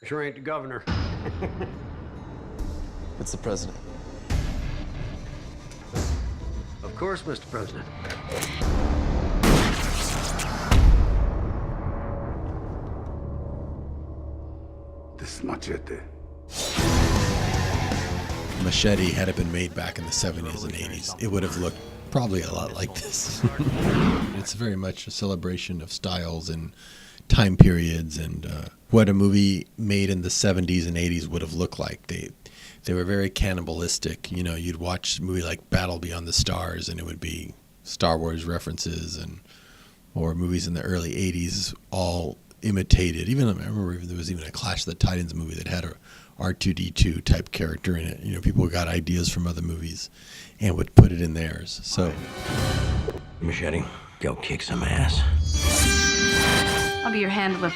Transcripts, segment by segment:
Sure ain't the governor. It's the president. Of course, Mr. President. This is Machete. Machete, had it been made back in the 70s and 80s, it would have looked probably a lot like this. It's very much a celebration of styles and time periods and what a movie made in the 70s and 80s would have looked like. They were very cannibalistic. You know, you'd watch a movie like Battle Beyond the Stars and it would be Star Wars references, or movies in the early 80s all imitated. Even I remember there was even a Clash of the Titans movie that had a R2-D2 type character in it. You know, people got ideas from other movies and would put it in theirs. So, Machete, go kick some ass. I'll be your handler.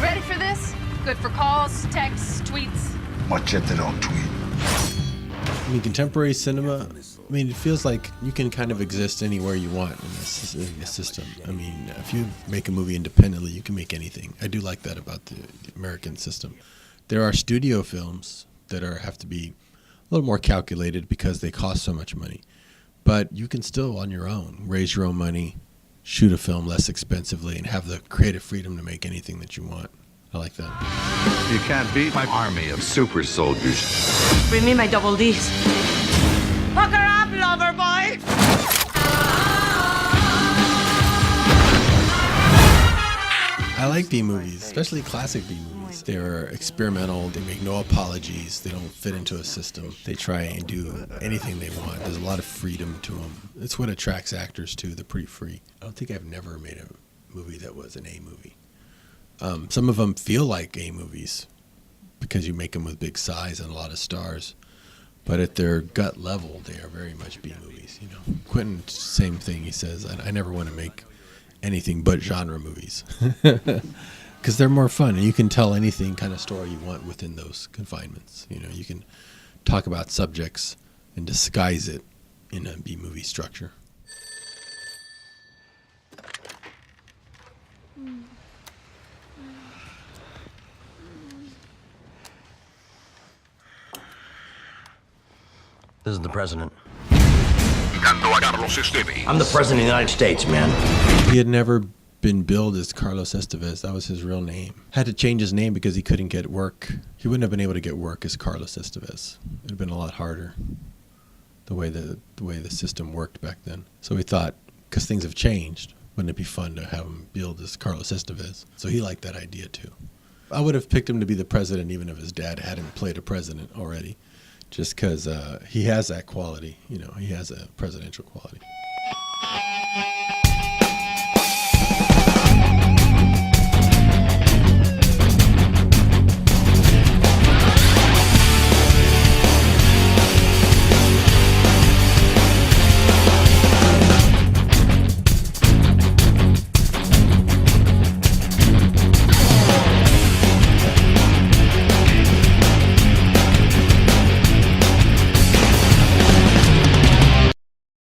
Ready for this? Good for calls, texts, tweets. Machete don't tweet. I mean, contemporary cinema, I mean, it feels like you can kind of exist anywhere you want in this system. I mean, if you make a movie independently, you can make anything. I do like that about the American system. There are studio films that have to be a little more calculated because they cost so much money. But you can still, on your own, raise your own money, shoot a film less expensively, and have the creative freedom to make anything that you want. I like that. You can't beat my army of super soldiers. Bring me my double D's. Hook her up, lover boy! I like B movies, especially classic B movies. They're experimental, they make no apologies, they don't fit into a system. They try and do anything they want. There's a lot of freedom to them. It's what attracts actors too, they're pretty free. I don't think I've never made a movie that was an A movie. Some of them feel like A movies because you make them with big size and a lot of stars. But at their gut level, they are very much B movies. You know, Quentin, same thing. He says, I never want to make anything but genre movies because they're more fun and you can tell anything kind of story you want within those confinements. You know, you can talk about subjects and disguise it in a B movie structure. This is the president. I'm the president of the United States, man. He had never been billed as Carlos Estevez. That was his real name. Had to change his name because he couldn't get work. He wouldn't have been able to get work as Carlos Estevez. It would have been a lot harder the way the system worked back then. So we thought, because things have changed, wouldn't it be fun to have him billed as Carlos Estevez? So he liked that idea too. I would have picked him to be the president even if his dad hadn't played a president already. Just because he has that quality, you know, he has a presidential quality.